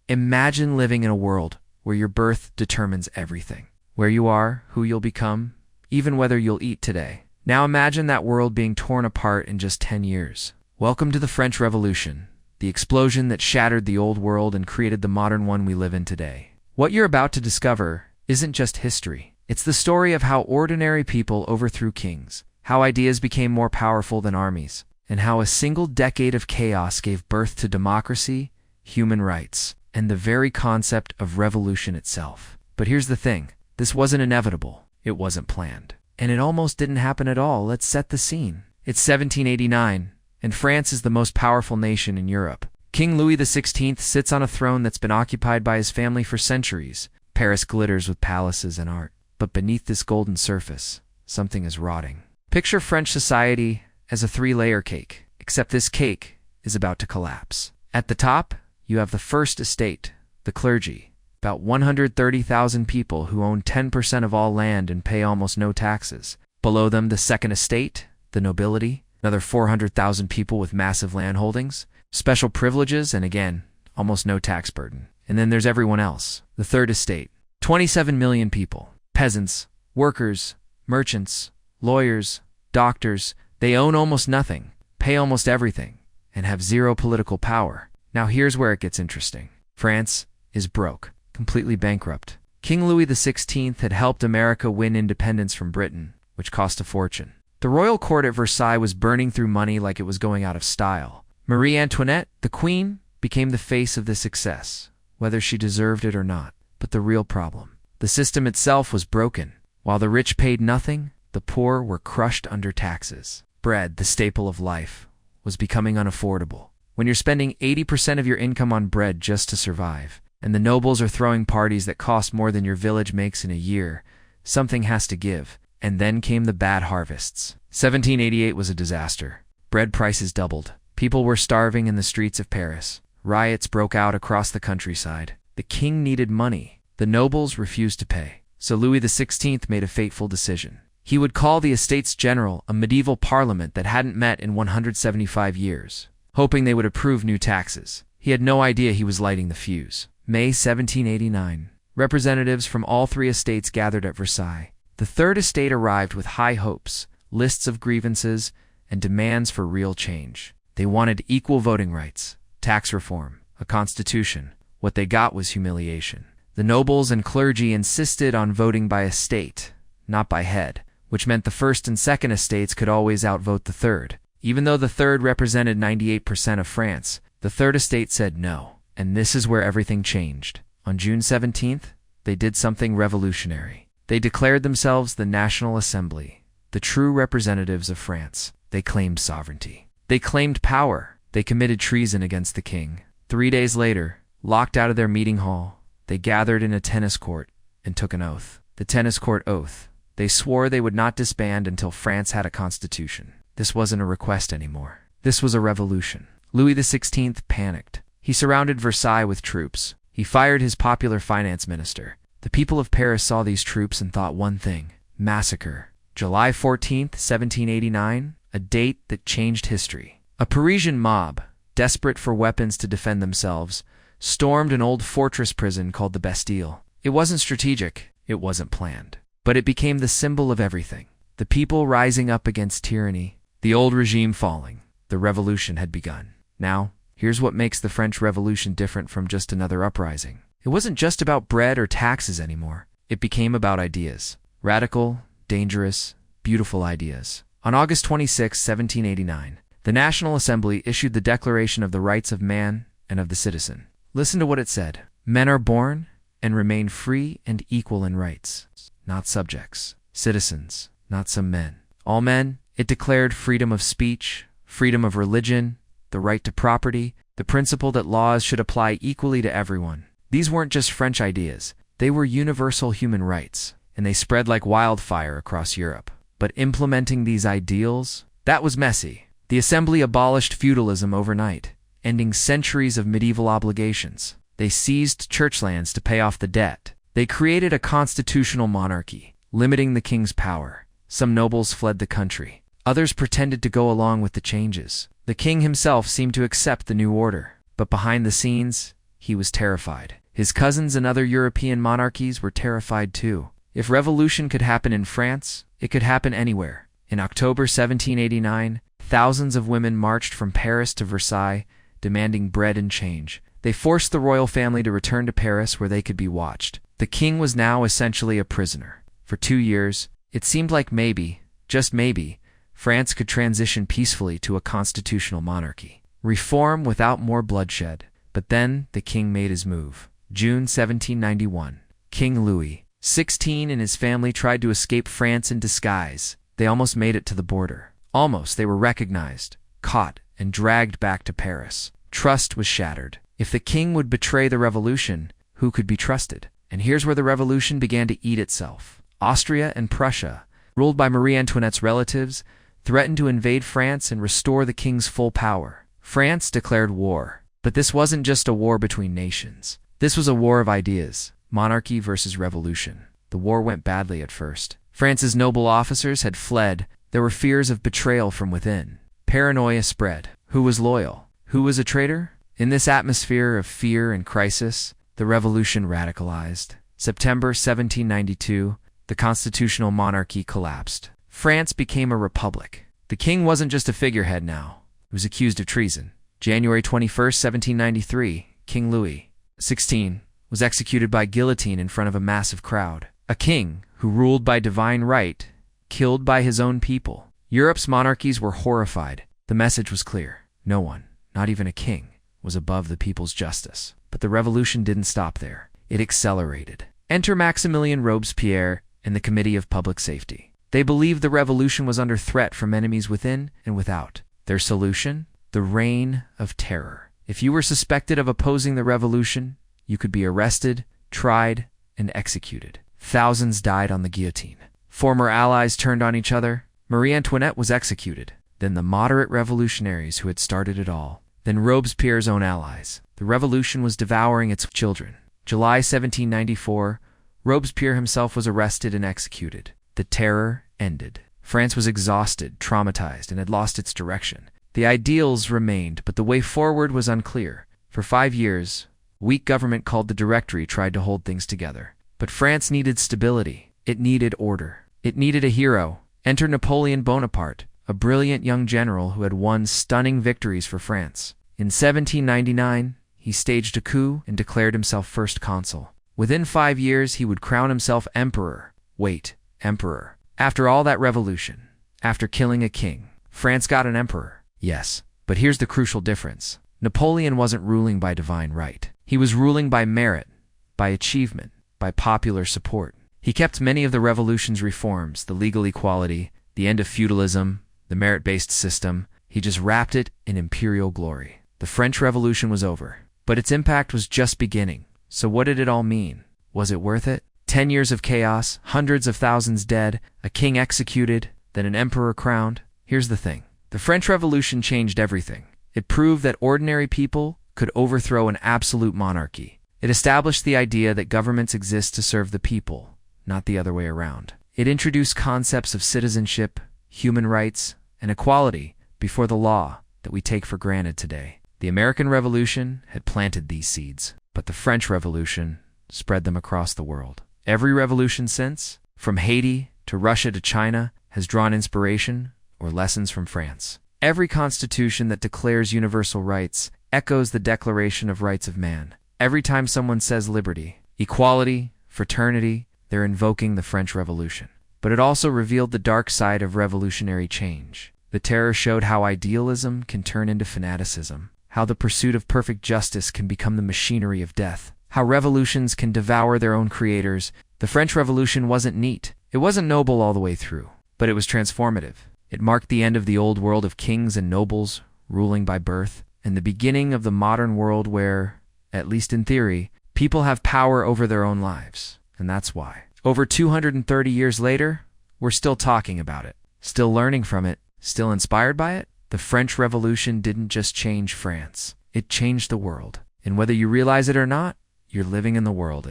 Imagine living in a world where your birth determines everything. Where you are, who you'll become, even whether you'll eat today. Now imagine that world being torn apart in just 10 years. Welcome to the French Revolution, the explosion that shattered the old world and created the modern one we live in today. What you're about to discover isn't just history. It's the story of how ordinary people overthrew kings, how ideas became more powerful than armies, and how a single decade of chaos gave birth to democracy, human rights, and the very concept of revolution itself. But here's the thing. This wasn't inevitable. It wasn't planned. And it almost didn't happen at all. Let's set the scene. It's 1789, and France is the most powerful nation in Europe. King Louis XVI sits on a throne that's been occupied by his family for centuries. Paris glitters with palaces and art. But beneath this golden surface, something is rotting. Picture French society as a 3-layer cake, except this cake is about to collapse. At the top, you have the first estate, the clergy, about 130,000 people who own 10% of all land and pay almost no taxes. Below them, the second estate, the nobility, another 400,000 people with massive land holdings, special privileges, and again, almost no tax burden. And then there's everyone else, the third estate, 27 million people. Peasants, workers, merchants, lawyers, doctors, they own almost nothing, pay almost everything, and have zero political power. Now here's where it gets interesting. France is broke, completely bankrupt. King Louis XVI had helped America win independence from Britain, which cost a fortune. The royal court at Versailles was burning through money like it was going out of style. Marie Antoinette, the queen, became the face of the success, whether she deserved it or not. But the real problem. The system itself was broken. While the rich paid nothing, the poor were crushed under taxes. Bread, the staple of life, was becoming unaffordable. When you're spending 80% of your income on bread just to survive, and the nobles are throwing parties that cost more than your village makes in a year, something has to give. And then came the bad harvests. 1788 was a disaster. Bread prices doubled. People were starving in the streets of Paris. Riots broke out across the countryside. The king needed money. The nobles refused to pay. So Louis XVI made a fateful decision. He would call the Estates General, a medieval parliament that hadn't met in 175 years, hoping they would approve new taxes. He had no idea he was lighting the fuse. May 1789. Representatives from all 3 estates gathered at Versailles. The third estate arrived with high hopes, lists of grievances, and demands for real change. They wanted equal voting rights, tax reform, a constitution. What they got was humiliation. The nobles and clergy insisted on voting by estate, not by head, which meant the first and second estates could always outvote the third. Even though the third represented 98% of France, the third estate said no. And this is where everything changed. On June 17th, they did something revolutionary. They declared themselves the National Assembly, the true representatives of France. They claimed sovereignty. They claimed power. They committed treason against the king. 3 days later, locked out of their meeting hall, they gathered in a tennis court and took an oath. The tennis court oath. They swore they would not disband until France had a constitution. This wasn't a request anymore. This was a revolution. Louis XVI panicked. He surrounded Versailles with troops. He fired his popular finance minister. The people of Paris saw these troops and thought one thing: massacre. July 14th, 1789, a date that changed history. A Parisian mob, desperate for weapons to defend themselves, stormed an old fortress prison called the Bastille. It wasn't strategic, it wasn't planned, but it became the symbol of everything. The people rising up against tyranny, the old regime falling. The revolution had begun. Now, here's what makes the French Revolution different from just another uprising. It wasn't just about bread or taxes anymore. It became about ideas. Radical, dangerous, beautiful ideas. On August 26, 1789, the National Assembly issued the Declaration of the Rights of Man and of the Citizen. Listen to what it said. Men are born and remain free and equal in rights, not subjects. Citizens, not some men. All men. It declared freedom of speech, freedom of religion, the right to property, the principle that laws should apply equally to everyone. These weren't just French ideas. They were universal human rights, and they spread like wildfire across Europe. But implementing these ideals, that was messy. The Assembly abolished feudalism overnight, ending centuries of medieval obligations. They seized church lands to pay off the debt. They created a constitutional monarchy, limiting the king's power. Some nobles fled the country. Others pretended to go along with the changes. The king himself seemed to accept the new order, but behind the scenes, he was terrified. His cousins and other European monarchies were terrified too. If revolution could happen in France, it could happen anywhere. In October 1789, thousands of women marched from Paris to Versailles, demanding bread and change. They forced the royal family to return to Paris where they could be watched. The king was now essentially a prisoner. For 2 years, it seemed like maybe, just maybe, France could transition peacefully to a constitutional monarchy. Reform without more bloodshed. But then the king made his move. June 1791. King Louis XVI and his family tried to escape France in disguise. They almost made it to the border. Almost. They were recognized, caught, and dragged back to Paris. Trust was shattered. If the king would betray the revolution, who could be trusted? And here's where the revolution began to eat itself. Austria and Prussia, ruled by Marie Antoinette's relatives, threatened to invade France and restore the king's full power. France declared war. But this wasn't just a war between nations. This was a war of ideas, monarchy versus revolution. The war went badly at first. France's noble officers had fled. There were fears of betrayal from within. Paranoia spread. Who was loyal? Who was a traitor? In this atmosphere of fear and crisis, the revolution radicalized. September 1792, the constitutional monarchy collapsed. France became a republic. The king wasn't just a figurehead now. He was accused of treason. January 21st, 1793, King Louis XVI was executed by guillotine in front of a massive crowd. A king who ruled by divine right, killed by his own people. Europe's monarchies were horrified. The message was clear. No one, not even a king, was above the people's justice. But the revolution didn't stop there. It accelerated. Enter Maximilien Robespierre and the Committee of Public Safety. They believed the revolution was under threat from enemies within and without. Their solution? The Reign of Terror. If you were suspected of opposing the revolution, you could be arrested, tried, and executed. Thousands died on the guillotine. Former allies turned on each other. Marie Antoinette was executed. Then the moderate revolutionaries who had started it all. Then Robespierre's own allies. The revolution was devouring its children. July 1794, Robespierre himself was arrested and executed. The terror ended. France was exhausted, traumatized, and had lost its direction. The ideals remained, but the way forward was unclear. For 5 years, a weak government called the Directory tried to hold things together. But France needed stability. It needed order. It needed a hero. Enter Napoleon Bonaparte, a brilliant young general who had won stunning victories for France. In 1799, he staged a coup and declared himself first consul. Within 5 years, he would crown himself emperor. Wait, emperor. After all that revolution, after killing a king, France got an emperor. Yes, but here's the crucial difference. Napoleon wasn't ruling by divine right. He was ruling by merit, by achievement, by popular support. He kept many of the revolution's reforms, the legal equality, the end of feudalism, the merit-based system. He just wrapped it in imperial glory. The French Revolution was over, but its impact was just beginning. So what did it all mean? Was it worth it? 10 years of chaos, hundreds of thousands dead, a king executed, then an emperor crowned. Here's the thing. The French Revolution changed everything. It proved that ordinary people could overthrow an absolute monarchy. It established the idea that governments exist to serve the people, not the other way around. It introduced concepts of citizenship, human rights, and equality before the law that we take for granted today. The American Revolution had planted these seeds, but the French Revolution spread them across the world. Every revolution since, from Haiti to Russia to China, has drawn inspiration or lessons from France. Every constitution that declares universal rights echoes the Declaration of Rights of Man. Every time someone says liberty, equality, fraternity, they're invoking the French Revolution. But it also revealed the dark side of revolutionary change. The terror showed how idealism can turn into fanaticism, how the pursuit of perfect justice can become the machinery of death, how revolutions can devour their own creators. The French Revolution wasn't neat. It wasn't noble all the way through, but it was transformative. It marked the end of the old world of kings and nobles ruling by birth, and the beginning of the modern world where, at least in theory, people have power over their own lives. And that's why, over 230 years later, we're still talking about it, still learning from it, still inspired by it. The French Revolution didn't just change France, it changed the world. And whether you realize it or not, you're living in the world.